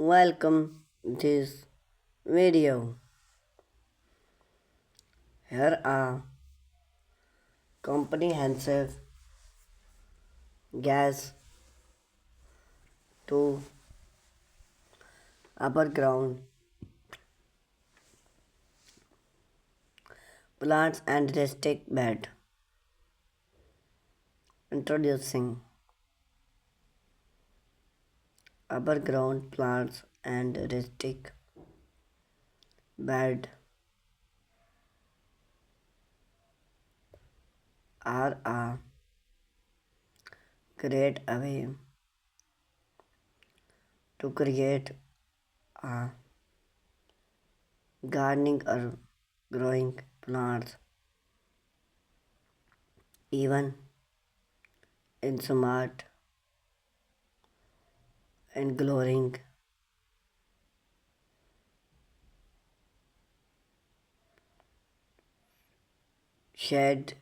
Welcome this video. Here are comprehensive gas to upper ground plants and rustic bed. Introducing upper ground plants and rustic bed are a great way to create a gardening or growing plants even in smart and glowing shade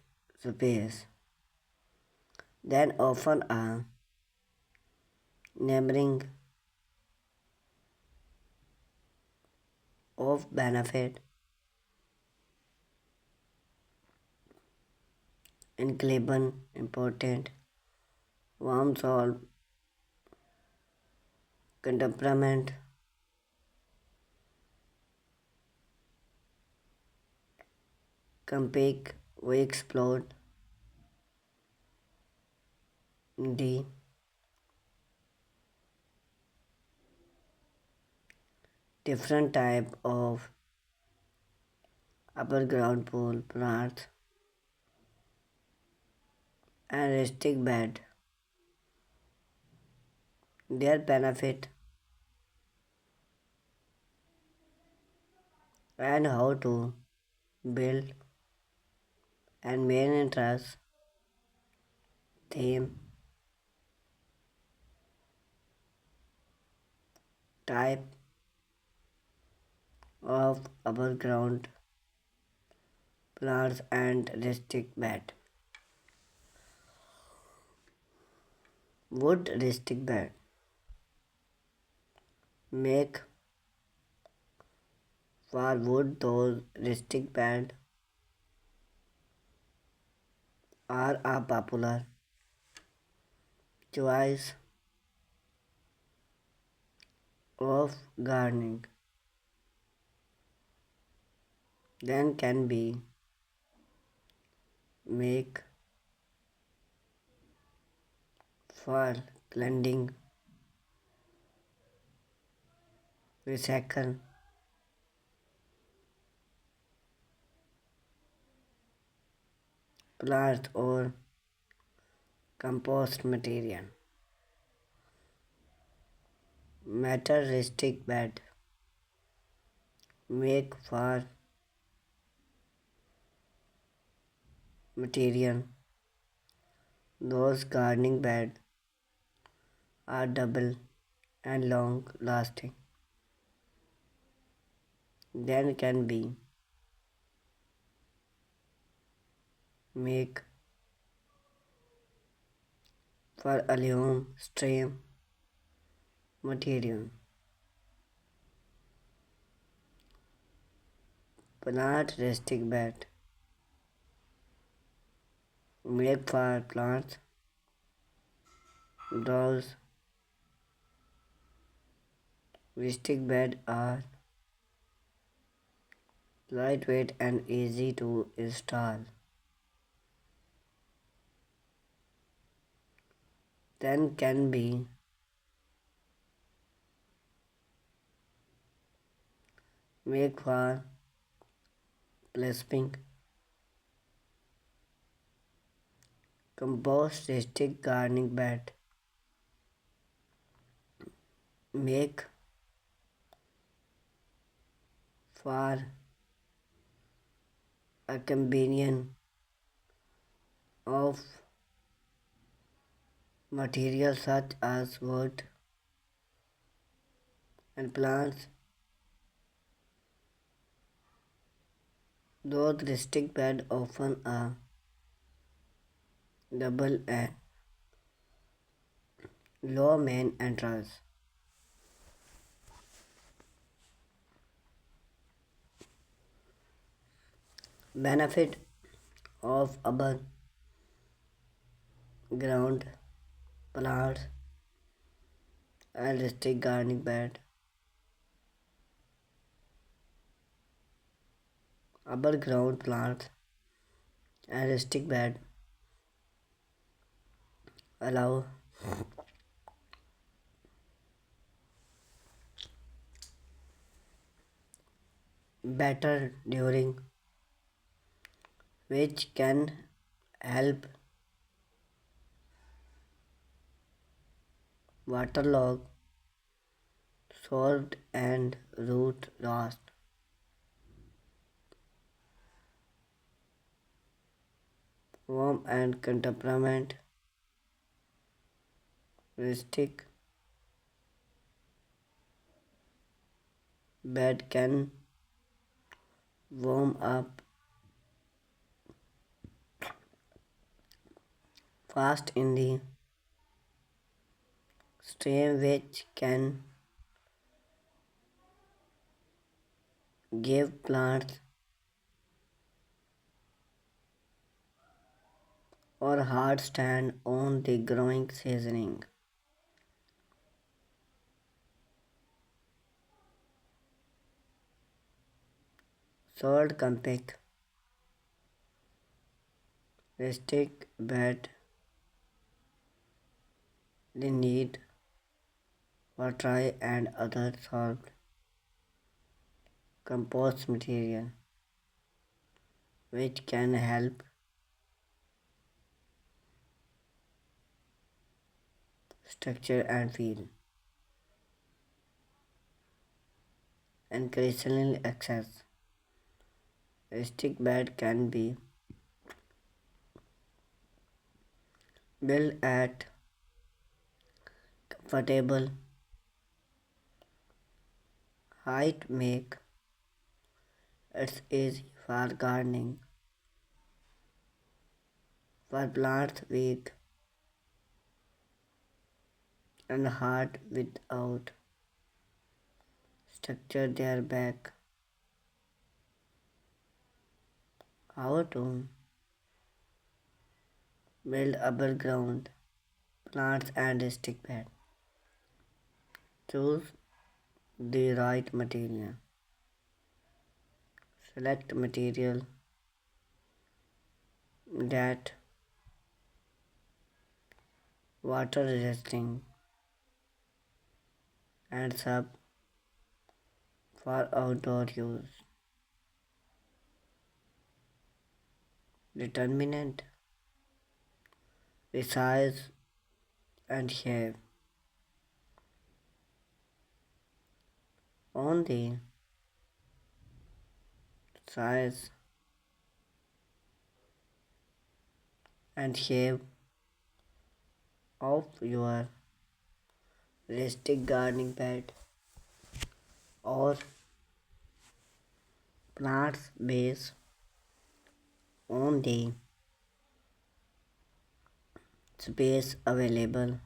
space. Then often a neighboring of benefit in Cleburne important warm soil temperament compake we explored the different type of upper ground pool plants and rustic bed, their benefit and how to build and main interest theme type of upper ground plants and rustic bed. Wood rustic bed make for wood those rustic bed are a popular choice of gardening. Then can be make for cleansing, recycle, plant or compost material. Metal rustic bed make for material. Those gardening bed are double and long lasting. Then can be make for aluminum stream material. Plant rustic bed make for plants. Those rustic bed are lightweight and easy to install. Then can be make for placing compost rustic gardening bed make for a combination of materials such as wood and plants. Those rustic beds often are double and low main entrance. Benefit of above ground plants and stick gardening bed. Above ground plants and stick bed allow better during which can help waterlog solved and root loss. Warm and temperament stick bed can warm up fast in the stream which can give plants or hard stand on the growing seasoning. Salt compact stick bed they need for dry and other soft compost material which can help structure and feel. Increasingly access. A stick bed can be built at comfortable height make it easy for gardening for plants weak and hard without structure their back. How to build above ground plants and stick bed. Choose the right material. Select material that water resisting and sub for outdoor use. Determinant the size and shape. On the size and shape of your rustic gardening bed or plants based on the space available